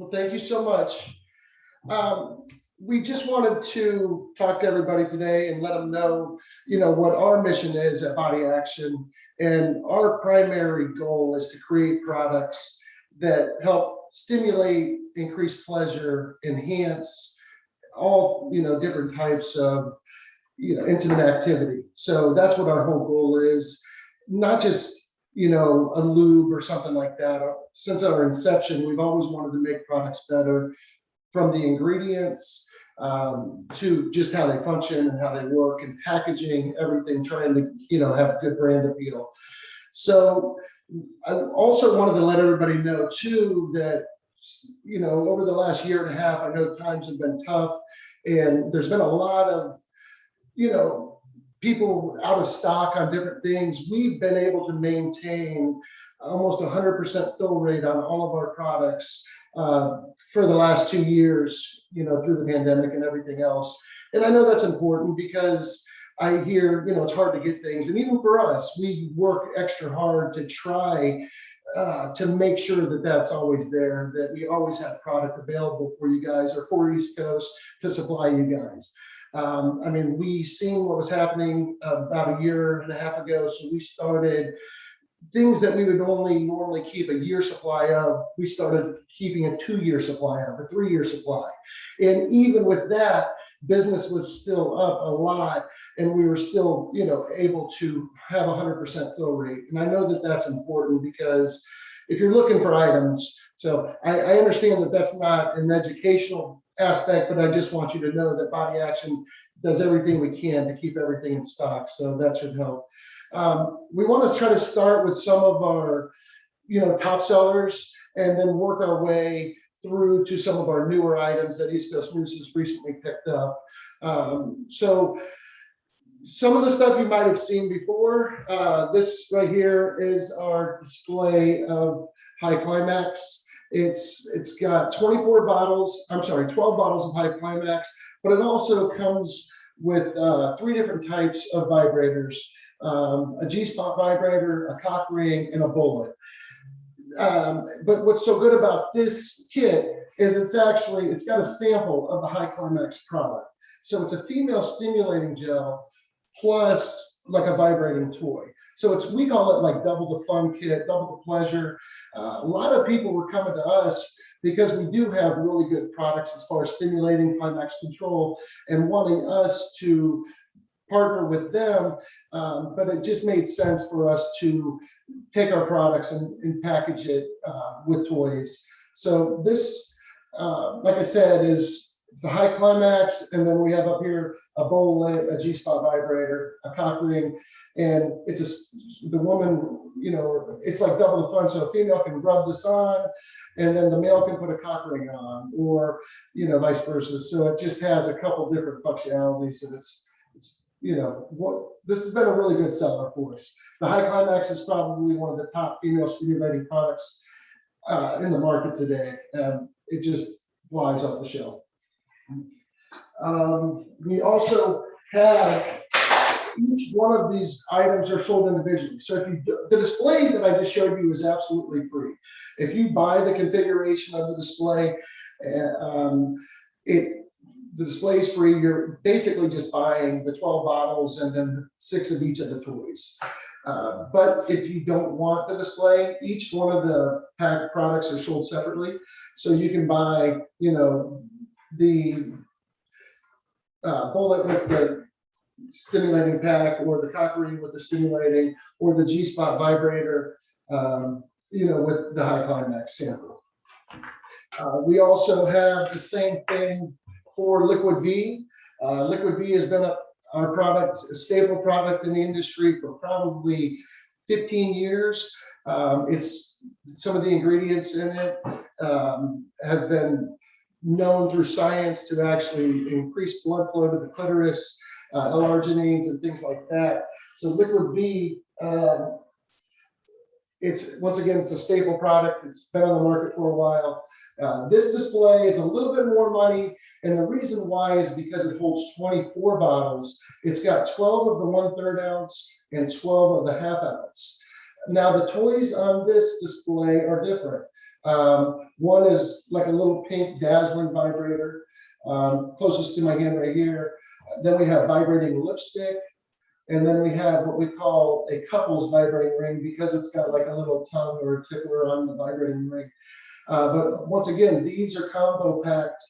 Well, thank you so much. We just wanted to talk to everybody today and let them know, what our mission is at Body Action. And our primary goal is to create products that help stimulate, increase pleasure, enhance all, different types of, intimate activity. So that's what our whole goal is, not just a lube or something like that. Since our inception, we've always wanted to make products better, from the ingredients to just how they function and how they work, and packaging, everything, trying to have good brand appeal. So I also wanted to let everybody know too that over the last year and a half, I know times have been tough, and there's been a lot of people out of stock on different things. We've been able to maintain almost 100% fill rate on all of our products for the last 2 years, through the pandemic and everything else. And I know that's important because I hear, it's hard to get things. And even for us, we work extra hard to try to make sure that that's always there, that we always have product available for you guys, or for East Coast to supply you guys. We seen what was happening about a year and a half ago. So we started things that we would only normally keep a year supply of. We started keeping a 2-year supply of, a 3-year supply. And even with that, business was still up a lot, and we were still, able to have 100% fill rate. And I know that that's important because if you're looking for items, so I understand that that's not an educational aspect, but I just want you to know that Body Action does everything we can to keep everything in stock. So that should help. We want to try to start with some of our, top sellers, and then work our way through to some of our newer items that East Coast News has recently picked up. So some of the stuff you might have seen before. This right here is our display of High Climax. It's got 12 bottles of High Climax, but it also comes with 3 different types of vibrators, a G-spot vibrator, a cock ring, and a bullet. But what's so good about this kit is it's got a sample of the High Climax product. So it's a female stimulating gel plus like a vibrating toy. So we call it like double the fun kit, double the pleasure. A lot of people were coming to us because we do have really good products as far as stimulating climax control, and wanting us to partner with them. But it just made sense for us to take our products and package it with toys. So this, like I said, it's the High Climax, and then we have up here a bullet, a G-spot vibrator, a cock ring, and the woman, it's like double the fun. So a female can rub this on, and then the male can put a cock ring on, or vice versa. So it just has a couple different functionalities, and it's this has been a really good seller for us. The High Climax is probably one of the top female stimulating products in the market today. It just flies off the shelf. We also have, each one of these items are sold individually. So the display that I just showed you is absolutely free. If you buy the configuration of the display, the display is free. You're basically just buying the 12 bottles and then 6 of each of the toys. But if you don't want the display, each one of the packed products are sold separately. So you can buy, the bullet with the stimulating pack, or the cock ring with the stimulating, or the G-spot vibrator, with the High Climax sample. We also have the same thing for Liquid V. Liquid V has been our product, a staple product in the industry for probably 15 years. It's some of the ingredients in it have been known through science to actually increase blood flow to the clitoris, L-arginines and things like that. So Liquid V, it's a staple product. It's been on the market for a while. This display is a little bit more money, and the reason why is because it holds 24 bottles. It's got 12 of the 1/3 ounce and 12 of the 1/2 ounce. Now the toys on this display are different. One is like a little pink dazzling vibrator, closest to my hand right here. Then we have vibrating lipstick. And then we have what we call a couples vibrating ring because it's got like a little tongue or a tickler on the vibrating ring. But once again, these are combo packed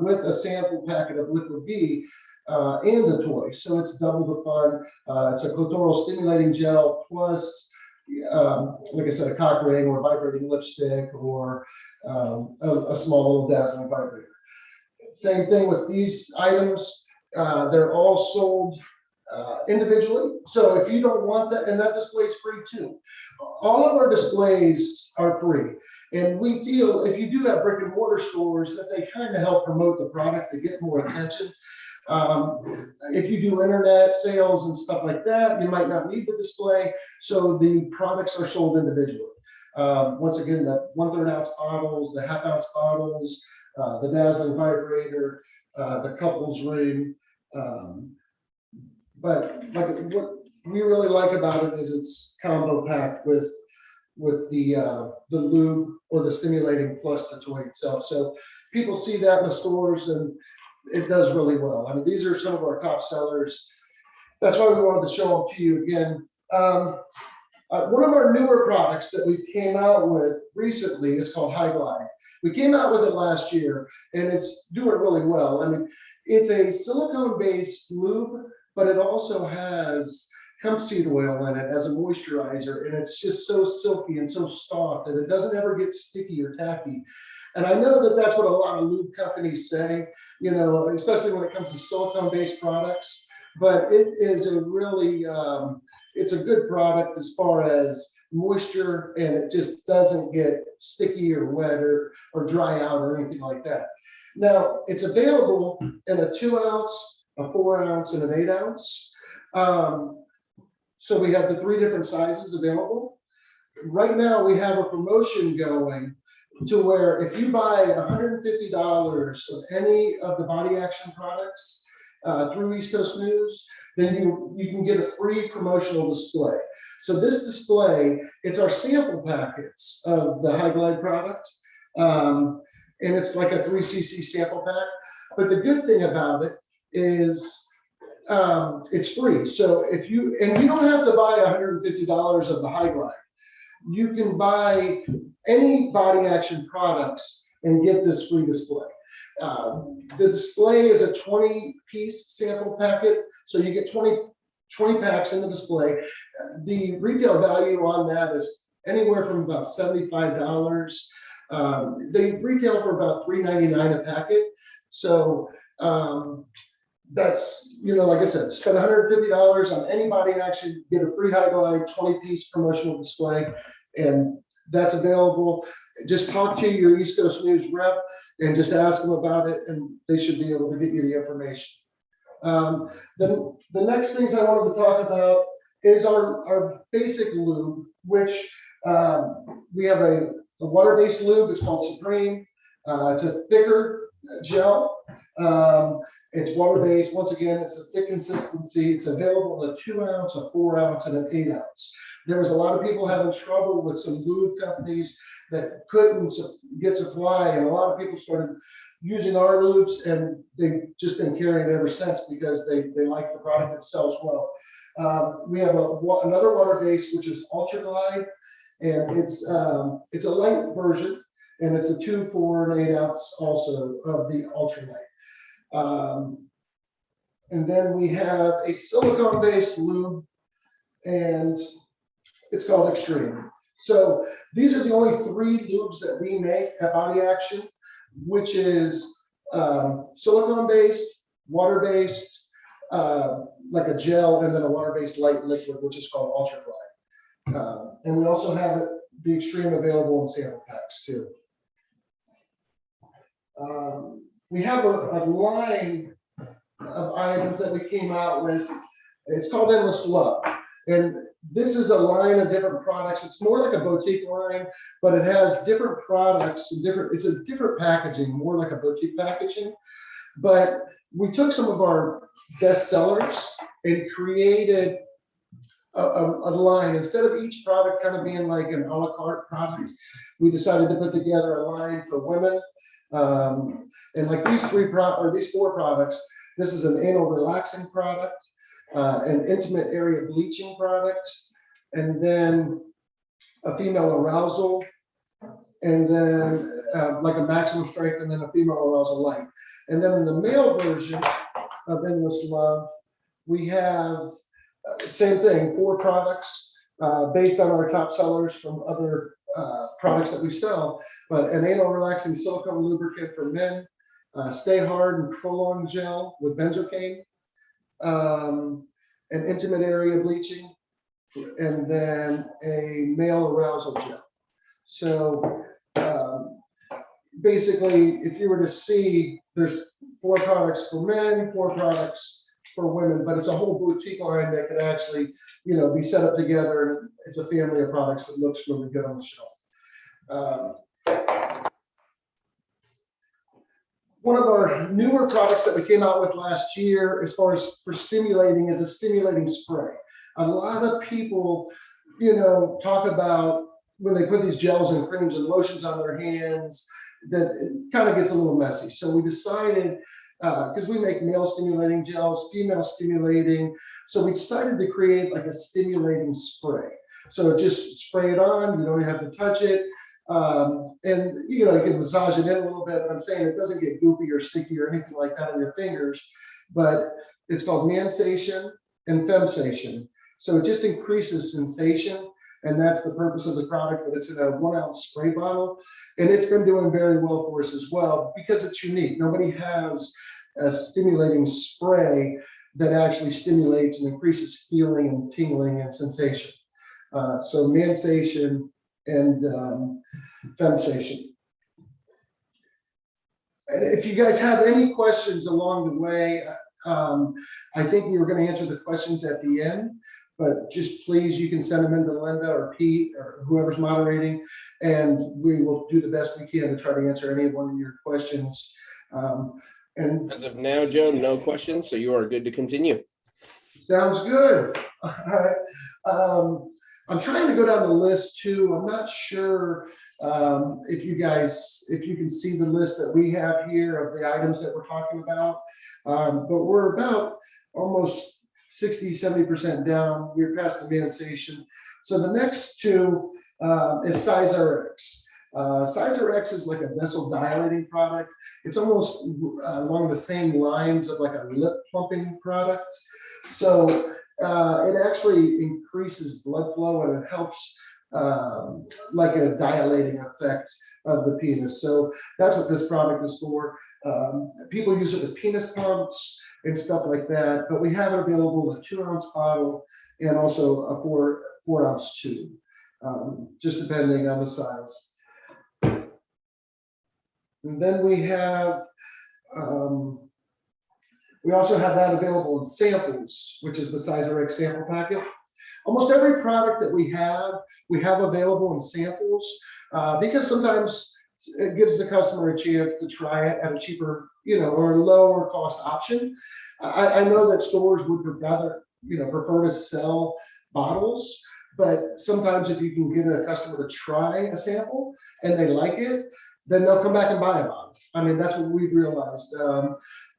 with a sample packet of liquid V and a toy. So it's double the fun. It's a clitoral stimulating gel plus, like I said, a cock ring or vibrating lipstick or a small little dazzling vibrator. Same thing with these items. They're all sold individually. So if you don't want that, and that display is free too. All of our displays are free. And we feel if you do have brick and mortar stores that they kind of help promote the product to get more attention. If you do internet sales and stuff like that, you might not need the display. So the products are sold individually. Once again, the 1/3 ounce bottles, the 1/2 ounce bottles, the dazzling vibrator, the couples ring. But like what we really like about it is it's combo packed with the lube or the stimulating plus the toy itself. So people see that in the stores and it does really well. I mean, these are some of our top sellers. That's why we wanted to show them to you again. One of our newer products that we came out with recently is called Ultraglide. We came out with it last year and it's doing really well. I mean, it's a silicone-based lube, but it also has hemp seed oil in it as a moisturizer, and it's just so silky and so soft, and it doesn't ever get sticky or tacky. And I know that that's what a lot of lube companies say, you know, especially when it comes to silicone-based products, but it is a really, it's a good product as far as moisture, and it just doesn't get sticky or wet or dry out or anything like that. Now, it's available in a 2 ounce, a 4 ounce, and an 8 ounce. So we have the 3 different sizes available. Right now, we have a promotion going to where if you buy $150 of any of the Body Action products through East Coast News, then you can get a free promotional display. So this display, it's our sample packets of the Ultraglide product. And it's like a 3 cc sample pack. But the good thing about it is it's free. So if you don't have to buy $150 of the Ultraglide. You can buy any Body Action products and get this free display. The display is a 20-piece sample packet, so you get 20 packs in the display. The retail value on that is anywhere from about $75. They retail for about $3.99 a packet. So that's, you know, like I said, spend $150 on any Body Action, get a free Ultraglide 20-piece promotional display, and that's available. Just talk to your East Coast News rep and just ask them about it, and they should be able to get you the information. The next things I wanted to talk about is our basic lube, which we have a water-based lube. It's called Supreme. It's a thicker gel. It's water-based. Once again, it's a thick consistency. It's available in a 2 ounce, a 4 ounce, and an 8 ounce. There was a lot of people having trouble with some lube companies that couldn't get supply, and a lot of people started using our lubes, and they've just been carrying it ever since because they like the product. It sells well. We have another water base, which is Ultraglide, and it's a light version, and it's a 2, 4, and 8 ounce also of the Ultraglide. And then we have a silicone-based lube, and it's called Extreme. So these are the only 3 lubes that we make at Body Action, which is silicone-based, water-based, like a gel, and then a water-based light liquid, which is called Ultraglide. And we also have the Extreme available in sample packs too. We have a line of items that we came out with. It's called Endless Love. And this is a line of different products. It's more like a boutique line, but it has different products and it's a different packaging, more like a boutique packaging. But we took some of our best sellers and created a line. Instead of each product kind of being like an a la carte product, we decided to put together a line for women. And like these these four products, this is an anal relaxing product, an intimate area bleaching product, and then a female arousal, and then like a maximum strength, and then a female arousal light. And then in the male version of Endless Love, we have same thing, four products based on our top sellers from other products that we sell, but an anal relaxing silicone lubricant for men, stay hard and prolonged gel with benzocaine, an intimate area bleaching, and then a male arousal gel. So basically, if you were to see, there's four products for men, four products for women, but it's a whole boutique line that could actually, you know, be set up together, and it's a family of products that looks really good on the shelf. One of our newer products that we came out with last year, as far as for stimulating, is a stimulating spray. A lot of people, you know, talk about when they put these gels and creams and lotions on their hands, that it kind of gets a little messy. So we decided, because we make male stimulating gels, female stimulating, so we decided to create like a stimulating spray. So just spray it on, you don't even have to touch it. And you know, you can massage it in a little bit, but I'm saying it doesn't get goopy or sticky or anything like that on your fingers, but it's called Mansation and Femsation. So it just increases sensation, and that's the purpose of the product, but it's in a 1 ounce spray bottle, and it's been doing very well for us as well because it's unique. Nobody has a stimulating spray that actually stimulates and increases feeling and tingling and sensation. So Mansation and Femsation. And if you guys have any questions along the way, I think we were going to answer the questions at the end, but just please, you can send them in to Linda or Pete or whoever's moderating, and we will do the best we can to try to answer any one of your questions. And as of now, Joe, no questions, so you are good to continue. Sounds good. All right. I'm trying to go down the list too. I'm not sure if you can see the list that we have here of the items that we're talking about, but we're about almost 60–70% down. We're past the Mansation. So the next two is Size RX. Size RX is like a vessel dilating product. It's almost along the same lines of like a lip plumping product. So it actually increases blood flow, and it helps like a dilating effect of the penis. So that's what this product is for. People use it with penis pumps and stuff like that, but we have it available in a 2 ounce bottle and also a 4 ounce tube, just depending on the size. And then we have, we also have that available in samples, which is the Size RX sample packet. Almost every product that we have available in samples, because sometimes it gives the customer a chance to try it at a cheaper, you know, or a lower cost option. I know that stores would rather, you know, prefer to sell bottles, but sometimes if you can get a customer to try a sample and they like it, then they'll come back and buy a bottle. I mean, that's what we've realized.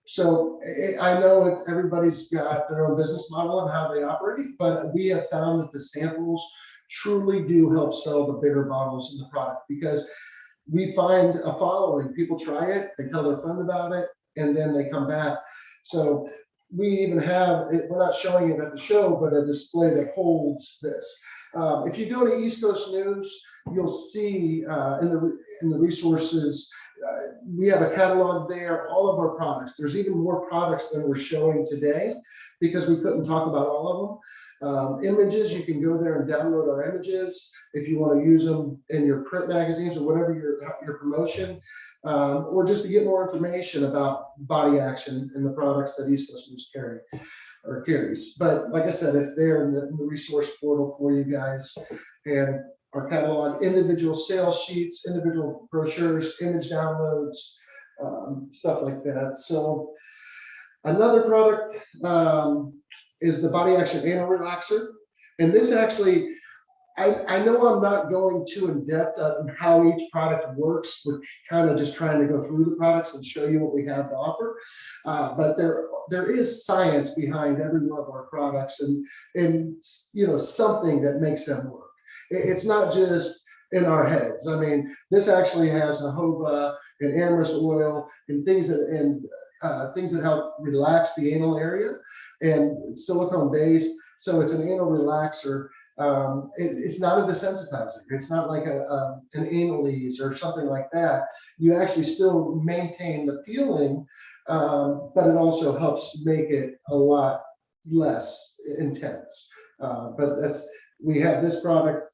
So I know everybody's got their own business model and how they operate, but we have found that the samples truly do help sell the bigger bottles in the product, because we find a following. People try it, they tell their friend about it, and then they come back. So we even have, we're not showing it at the show, but a display that holds this. If you go to East Coast News, you'll see in the resources, we have a catalog there, all of our products. There's even more products than we're showing today because we couldn't talk about all of them. Images, you can go there and download our images if you want to use them in your print magazines or whatever your promotion, or just to get more information about Body Action and the products that East Coast News carries. But like I said, it's there in the resource portal for you guys. And our catalog, individual sales sheets, individual brochures, image downloads, stuff like that. So another product is the Body Action Anal Relaxer. And this actually, I know I'm not going too in depth on how each product works. We're kind of just trying to go through the products and show you what we have to offer. But there is science behind every one of our products, and something that makes them work. It's not just in our heads. I mean, this actually has jojoba and amorous oil and things that help relax the anal area, and silicone based. So it's an anal relaxer. It's not a desensitizer. It's not like an anal ease or something like that. You actually still maintain the feeling, but it also helps make it a lot less intense. But we have this product.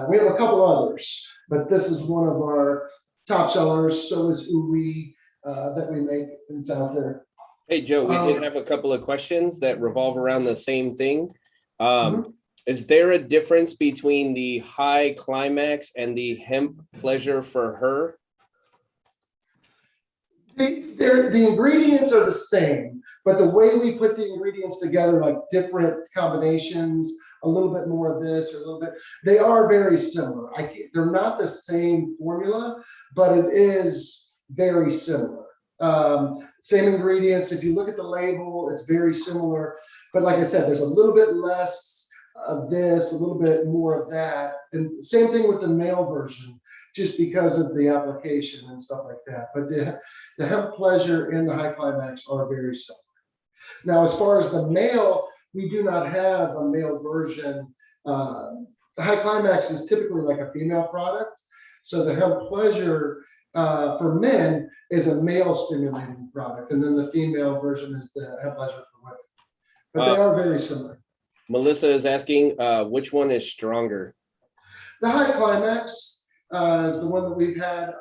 We have a couple others, but this is one of our top sellers. So is Uri that we make in South there. Hey, Joe, we did have a couple of questions that revolve around the same thing. Is there a difference between the High Climax and the Hemp Pleasure for Her? The ingredients are the same, but the way we put the ingredients together, like different combinations, a little bit more of this, or a little bit, they are very similar. They're not the same formula, but it is very similar. Same ingredients. If you look at the label, it's very similar. But like I said, there's a little bit less of this, a little bit more of that. And same thing with the male version, just because of the application and stuff like that. But the Hemp Pleasure and the High Climax are very similar. Now, as far as the male, we do not have a male version. The High Climax is typically like a female product. So the Hemp Pleasure for men is a male stimulating product. And then the female version is the Hemp Pleasure for women. But they are very similar. Melissa is asking, which one is stronger? The High Climax is the one that we've had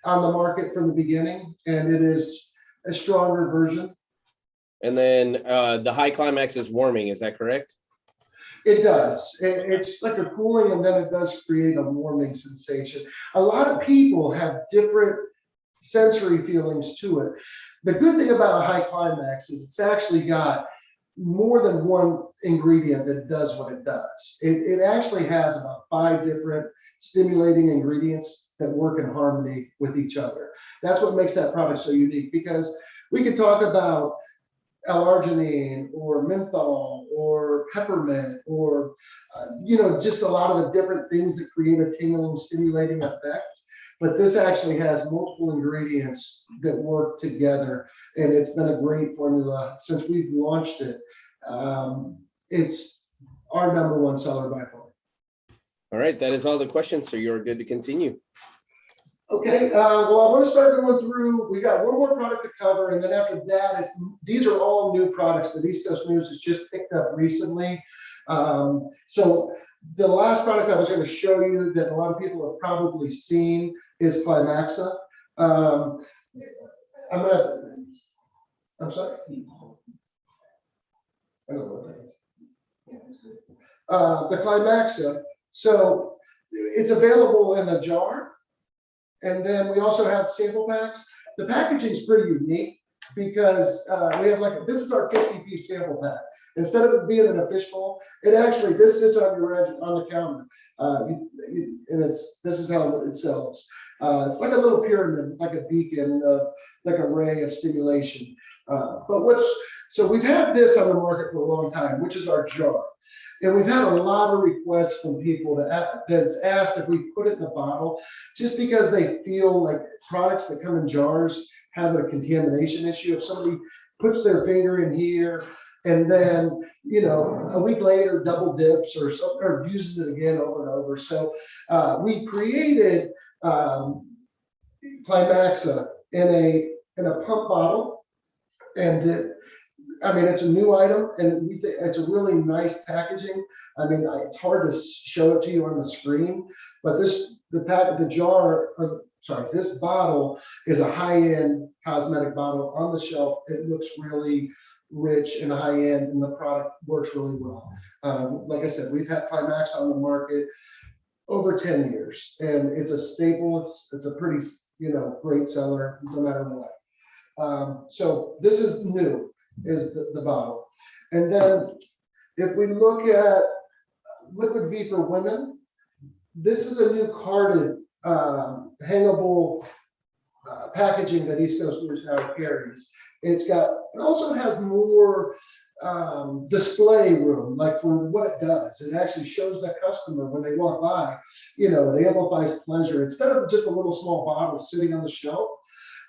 on the market from the beginning, and it is a stronger version. And then the High Climax is warming, is that correct? It does. It's like a cooling, and then it does create a warming sensation. A lot of people have different sensory feelings to it. The good thing about a High Climax is it's actually got more than one ingredient that does what it does. It actually has about 5 different stimulating ingredients that work in harmony with each other. That's what makes that product so unique, because we could talk about L-arginine or menthol or peppermint or just a lot of the different things that create a tingling, stimulating effect. But this actually has multiple ingredients that work together, and it's been a great formula since we've launched it. It's our #1 seller by far. All right, that is all the questions, so you're good to continue. Okay, well, I want to start going through. We got one more product to cover, and then after that, these are all new products that East Coast News has just picked up recently. So the last product I was going to show you that a lot of people have probably seen is Climaxa. I'm sorry. I don't know what that is. The Climaxa. So it's available in a jar. And then we also have sample packs. The packaging is pretty unique because we have this is our 50-piece sample pack. Instead of it being in a fishbowl, this sits on your edge on the counter, and this is how it sells. It's like a little pyramid, like a beacon of like a ray of stimulation. So we've had this on the market for a long time, which is our jar. And we've had a lot of requests from people that's asked if we put it in a bottle, just because they feel like products that come in jars have a contamination issue. If somebody puts their finger in here and then, a week later double dips or something, or uses it again over and over. So we created Climaxa in a pump bottle, and it's a new item, and we think it's a really nice packaging. It's hard to show it to you on the screen, but this bottle is a high-end cosmetic bottle on the shelf. It looks really rich and high-end, and the product works really well. Like I said, we've had Climax on the market over 10 years, and it's a staple. It's a pretty, great seller no matter what. So this is new, is the bottle. And then if we look at Liquid V for women. This is a new carded, hangable packaging that East Coast News now carries. It also has more display room, like for what it does. It actually shows the customer when they walk by, it amplifies pleasure. Instead of just a little small bottle sitting on the shelf,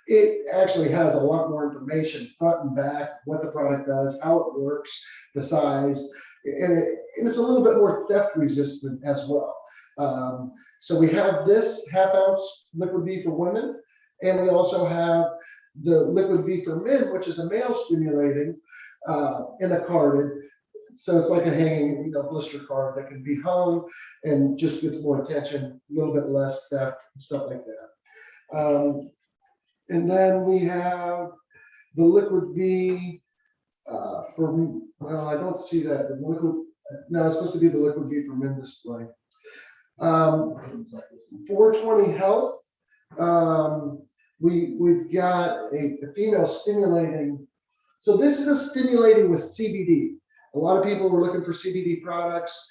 it actually has a lot more information, front and back, what the product does, how it works, the size, and it's a little bit more theft resistant as well. So we have this 1/2 ounce Liquid V for women, and we also have the Liquid V for men, which is a male stimulating in a carded. So it's like a hanging, blister card that can be hung and just gets more attention, a little bit less theft and stuff like that. And then we have the Liquid V I don't see that. No, it's supposed to be the Liquid V for men display. 420 Health. We've got a female stimulating. So this is a stimulating with CBD. A lot of people were looking for CBD products,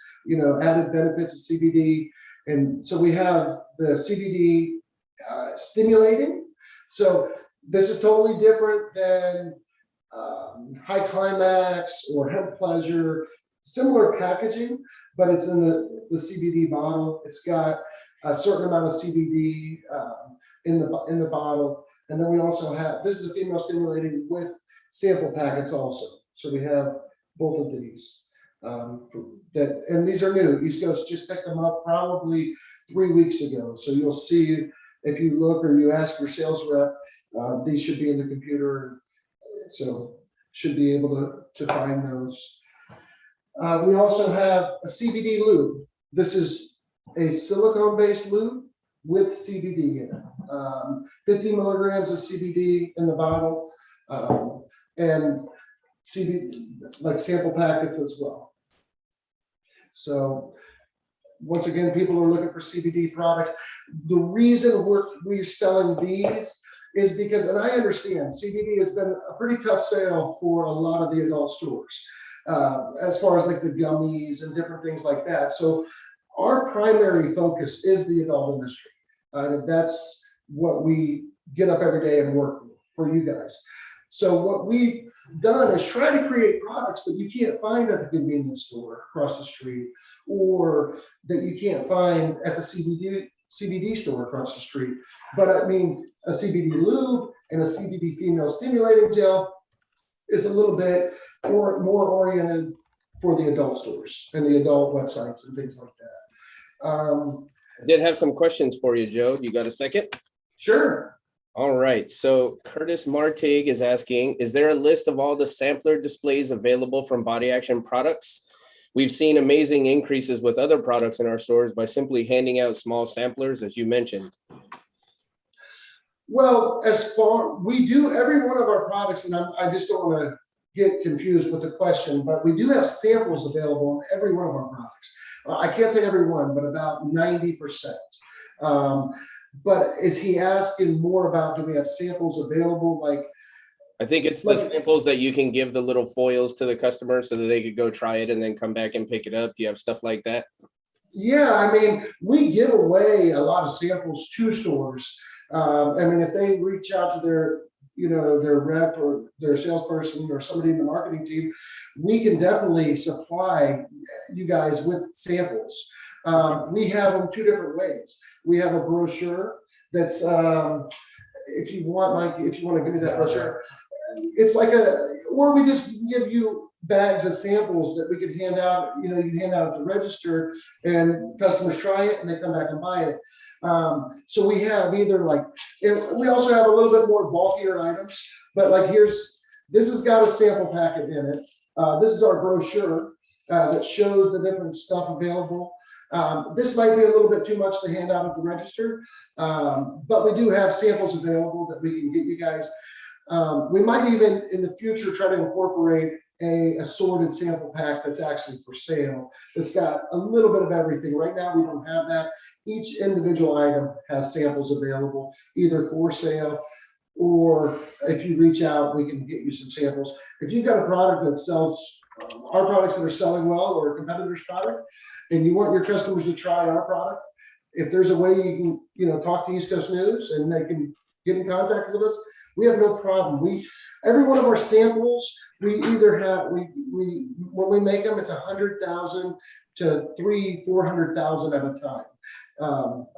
added benefits of CBD. And so we have the CBD stimulating. So this is totally different than High Climax or Hemp Pleasure. Similar packaging, but it's in the CBD bottle. It's got a certain amount of CBD in the bottle. And then we also have, this is a female stimulating with sample packets also. So we have both of these. And these are new. East Coast just picked them up probably 3 weeks ago. So you'll see, if you look or you ask your sales rep, these should be in the computer. So should be able to find those. We also have a Cbd Lube. This is a silicone-based lube with CBD in it. 50 milligrams of CBD in the bottle, and CBD, like sample packets as well. So once again, people are looking for CBD products. The reason we're selling these is because, and I understand, CBD has been a pretty tough sale for a lot of the adult stores. As far as like the gummies and different things like that. So our primary focus is the adult industry. That's what we get up every day and work for you guys. So what we've done is try to create products that you can't find at the convenience store across the street, or that you can't find at the CBD store across the street. But I mean, a CBD lube and a CBD female stimulating gel is a little bit more oriented for the adult stores and the adult websites and things like that. I did have some questions for you, Joe. You got a second? Sure. All right. So Curtis Martig is asking, is there a list of all the sampler displays available from Body Action products? We've seen amazing increases with other products in our stores by simply handing out small samplers, as you mentioned. Well, we do every one of our products, and I just don't want to get confused with the question, but we do have samples available in every one of our products. I can't say every one, but about 90%. But is he asking more about, do we have samples available? Like, I think it's the samples that you can give the little foils to the customer so that they could go try it and then come back and pick it up. Do you have stuff like that? Yeah, I mean, we give away a lot of samples to stores. I mean, if they reach out to their rep or their salesperson or somebody in the marketing team, we can definitely supply you guys with samples. We have them two different ways. We have a brochure that's, if you want to give me that brochure, it's like or we just give you bags of samples that we could hand out. You can hand out at the register, and customers try it and they come back and buy it. So we have either we also have a little bit more bulkier items, but this has got a sample packet in it. This is our brochure that shows the different stuff available. This might be a little bit too much to hand out at the register, but we do have samples available that we can get you guys. We might even in the future try to incorporate a assorted sample pack that's actually for sale. It's got a little bit of everything. Right now, we don't have that. Each individual item has samples available, either for sale, or if you reach out, we can get you some samples. If you've got a product that sells our products that are selling well or a competitor's product, and you want your customers to try our product, if there's a way you can, talk to East Coast News and they can get in contact with us, we have no problem. Every one of our samples, we either have, when we make them, it's 100,000 to 400,000 at a time.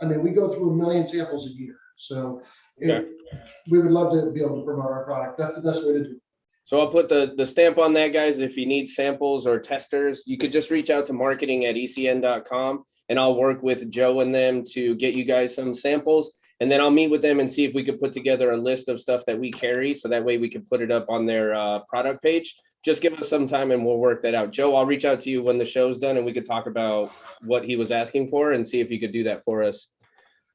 I mean, we go through 1 million samples a year. So we would love to be able to promote our product. That's the best way to do it. So I'll put the stamp on that, guys. If you need samples or testers, you could just reach out to marketing@ecn.com, and I'll work with Joe and them to get you guys some samples. And then I'll meet with them and see if we could put together a list of stuff that we carry. So that way we can put it up on their product page. Just give us some time and we'll work that out. Joe, I'll reach out to you when the show's done and we could talk about what he was asking for and see if you could do that for us.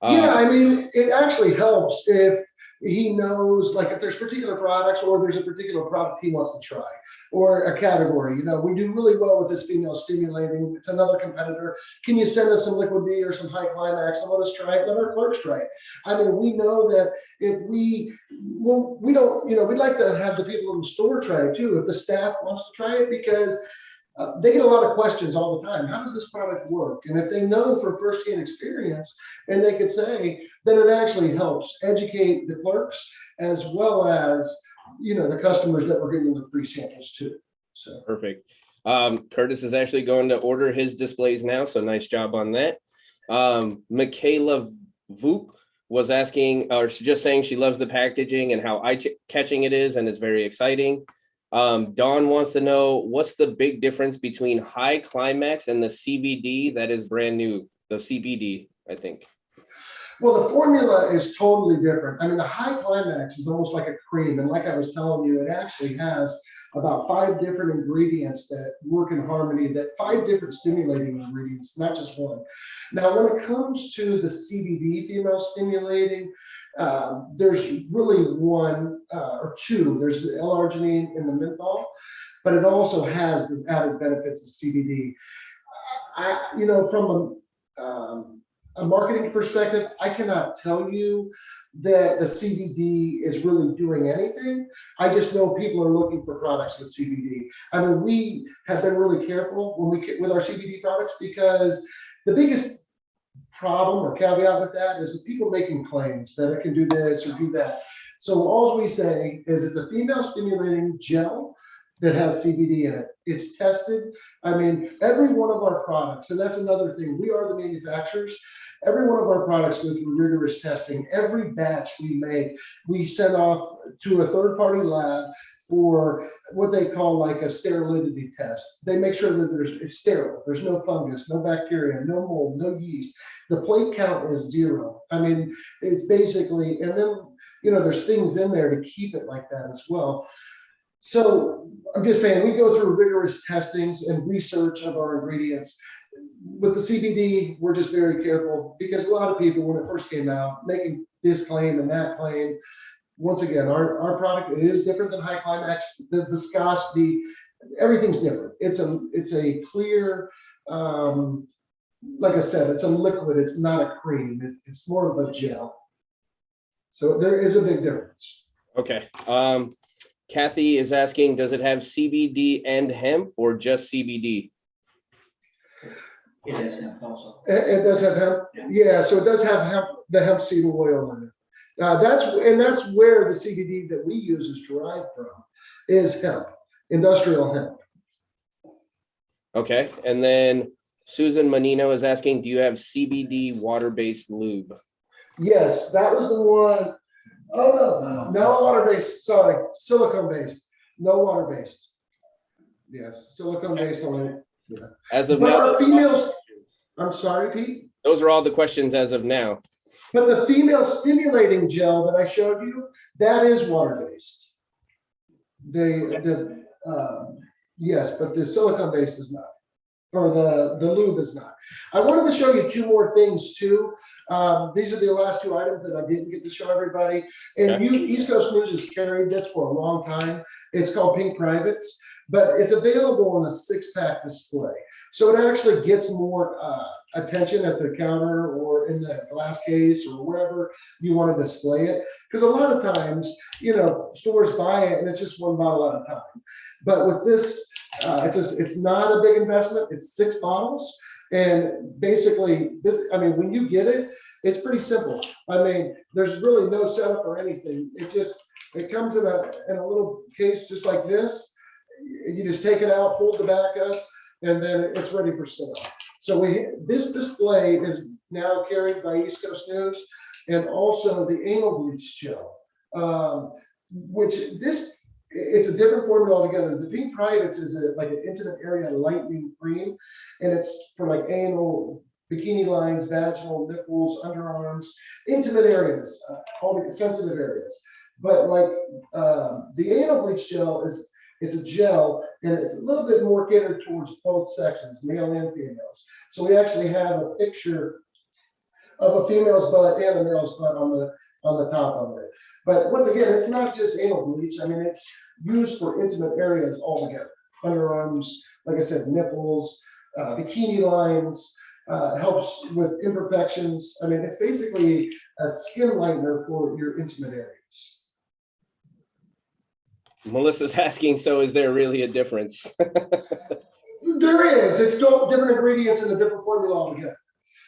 Yeah, I mean, it actually helps if he knows, like if there's particular products or there's a particular product he wants to try or a category. We do really well with this female stimulating. It's another competitor. Can you send us some Liquid D or some High Climax and let us try it? Let our clerks try it. I mean, we know that if we don't, we'd like to have the people in the store try it too, if the staff wants to try it, because they get a lot of questions all the time. How does this product work? And if they know from firsthand experience and they could say, then it actually helps educate the clerks as well as, the customers that we're giving the free samples to. So perfect. Curtis is actually going to order his displays now. So nice job on that. Michaela Vuk was asking, or just saying she loves the packaging and how eye-catching it is, and it's very exciting. Dawn wants to know, what's the big difference between High Climax and the CBD that is brand new, the CBD, I think. Well, the formula is totally different. I mean, the High Climax is almost like a cream. And like I was telling you, it actually has about 5 different ingredients that work in harmony, that 5 different stimulating ingredients, not just one. Now, when it comes to the CBD female stimulating, there's really one or two. There's the L-arginine and the menthol, but it also has the added benefits of CBD. From a marketing perspective, I cannot tell you that the CBD is really doing anything. I just know people are looking for products with CBD. I mean, we have been really careful with our CBD products, because the biggest problem or caveat with that is that people making claims that it can do this or do that. So all we say is it's a female stimulating gel that has CBD in it. It's tested. I mean, every one of our products, and that's another thing, we are the manufacturers. Every one of our products go through rigorous testing. Every batch we make, we send off to a third-party lab for what they call like a sterility test. They make sure that it's sterile. There's no fungus, no bacteria, no mold, no yeast. The plate count is 0. I mean, it's basically, and then, there's things in there to keep it like that as well. So I'm just saying, we go through rigorous testings and research of our ingredients. With the CBD, we're just very careful, because a lot of people, when it first came out, making this claim and that claim. Once again, our product, it is different than High Climax. The viscosity, everything's different. It's a clear, like I said, it's a liquid. It's not a cream. It's more of a gel. So there is a big difference. Okay. Kathy is asking, does it have CBD and hemp or just CBD? It has hemp also. It does have hemp. Yeah, so it does have hemp, the hemp seed oil in it. That's where the CBD that we use is derived from, is hemp, industrial hemp. Okay, and then Susan Menino is asking, do you have CBD water-based lube? Yes, that was the one. Oh, no water-based, sorry, silicone-based, no water-based. Yes, silicone-based only. Yeah. As of but now, our females, I'm sorry, Pete. Those are all the questions as of now. But the female stimulating gel that I showed you, that is water-based. Yes, but the silicone-based is not, or the lube is not. I wanted to show you 2 more things too. These are the last 2 items that I didn't get to show everybody. And East Coast News has carried this for a long time. It's called Pink Privates, but it's available in a 6-pack display. So it actually gets more attention at the counter or in the glass case or wherever you want to display it. Because a lot of times, stores buy it and it's just one bottle at a time. But with this, it's not a big investment. It's 6 bottles. And basically, when you get it, it's pretty simple. There's really no setup or anything. It comes in a little case just like this. You just take it out, fold the back up, and then it's ready for sale. So this display is now carried by East Coast News, and also the anal bleach gel, it's a different formula altogether. The pink privates is like an intimate area lightening cream, and it's for like anal, bikini lines, vaginal, nipples, underarms, intimate areas, all the sensitive areas. But like the anal bleach gel it's a gel, and it's a little bit more catered towards both sexes, male and females. So we actually have a picture of a female's butt and a male's butt on the top of it. But once again, it's not just anal bleach. It's used for intimate areas altogether. Underarms, like I said, nipples, bikini lines, helps with imperfections. It's basically a skin lightener for your intimate areas. Melissa's asking, so is there really a difference? There is. It's different ingredients in a different formula altogether.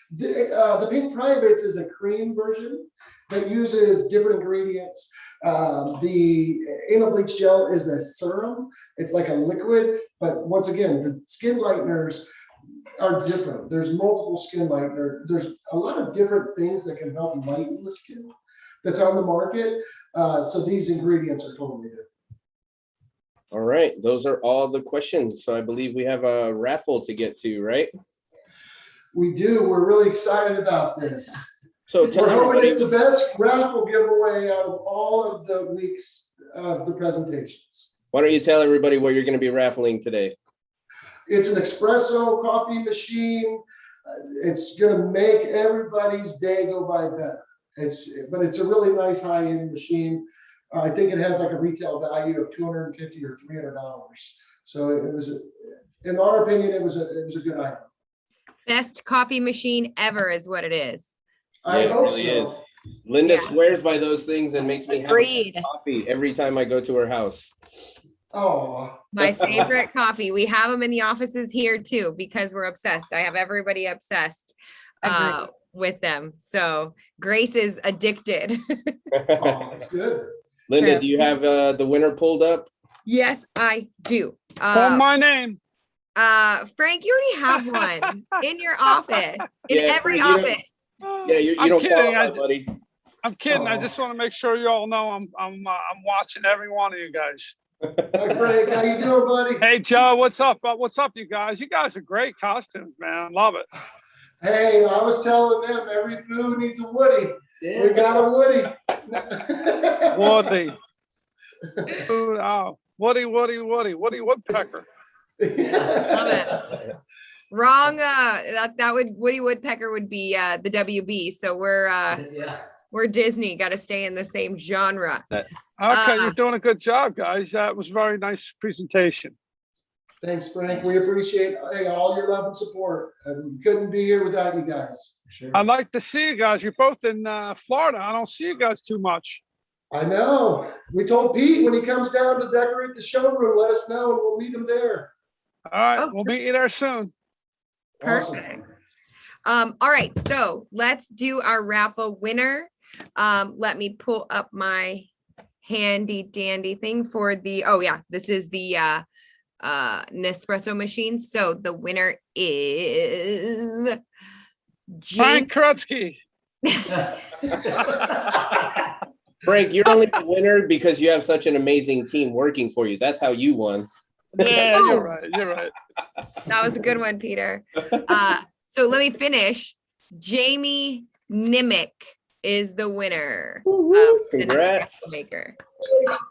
The pink privates is a cream version that uses different ingredients. The anal bleach gel is a serum. It's like a liquid, but once again, the skin lighteners are different. There's multiple skin lighteners. There's a lot of different things that can help lighten the skin that's on the market. So these ingredients are totally different. All right, those are all the questions. So I believe we have a raffle to get to, right? We do. We're really excited about this. So we're hoping it's the best raffle giveaway out of all of the weeks of the presentations. Why don't you tell everybody what you're going to be raffling today? It's an espresso coffee machine. It's going to make everybody's day go by better. But it's a really nice high-end machine. I think it has like a retail value of $250 or $300. So it was, in our opinion, it was a good item. Best coffee machine ever is what it is. I hope really so. Is. Linda swears by those things and makes me have coffee every time I go to her house. Oh, my favorite coffee. We have them in the offices here too because we're obsessed. I have everybody obsessed with them. So Grace is addicted. Oh, that's good. Linda, do you have the winner pulled up? Yes, I do. Call my name. Frank, you already have one in your office, in every office. Yeah, you don't qualify, buddy. I'm kidding. I just want to make sure you all know I'm watching every one of you guys. Hi, Frank. How you doing, buddy? Hey, Joe. What's up? What's up, you guys? You guys are great costumes, man. Love it. Hey, I was telling them every boo needs a Woody. We got a Woody. Woody. Oh, Woody Woodpecker. Love it. Wrong. Woody Woodpecker would be the WB. So we're Disney. Got to stay in the same genre. Okay, you're doing a good job, guys. That was a very nice presentation. Thanks, Frank. We appreciate all your love and support. We couldn't be here without you guys. For sure. I'd like to see you guys. You're both in Florida. I don't see you guys too much. I know. We told Pete when he comes down to decorate the showroom, let us know and we'll meet him there. All right, we'll meet you there soon. Perfect. Awesome. All right, so let's do our raffle winner. Let me pull up my handy dandy thing for the, this is the Nespresso machine. So the winner is Frank Krutsky. Frank, you're only the winner because you have such an amazing team working for you. That's how you won. Yeah, you're right. You're right. That was a good one, Peter. So let me finish. Jamie Nimick is the winner. Congrats. The maker.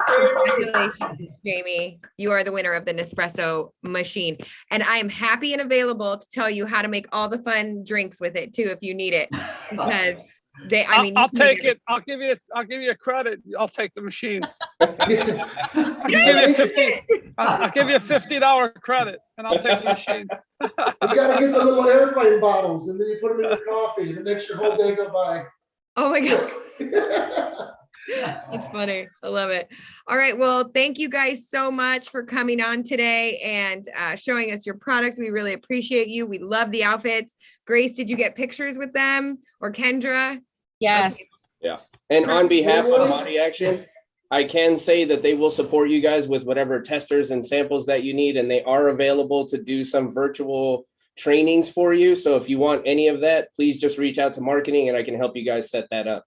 Congratulations, Jamie. You are the winner of the Nespresso machine. And I am happy and available to tell you how to make all the fun drinks with it too, if you need it. Because I'll take it. I'll give you a credit. I'll take the machine. I'll give you a $50 credit and I'll take the machine. You gotta get the little airplane bottoms and then you put them in your coffee and it makes your whole day go by. Oh my God. That's funny. I love it. All right. Well, thank you guys so much for coming on today and showing us your product. We really appreciate you. We love the outfits. Grace, did you get pictures with them, or Kendra? Yes. Okay. Yeah. And on behalf of Body Action, I can say that they will support you guys with whatever testers and samples that you need, and they are available to do some virtual trainings for you. So if you want any of that, please just reach out to marketing and I can help you guys set that up.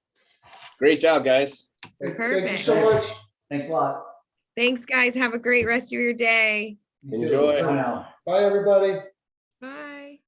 Great job, guys. Thank you Perfect. so much. Thanks a lot. Thanks, guys. Have a great rest of your day. You too. Enjoy. Bye now. Bye, everybody.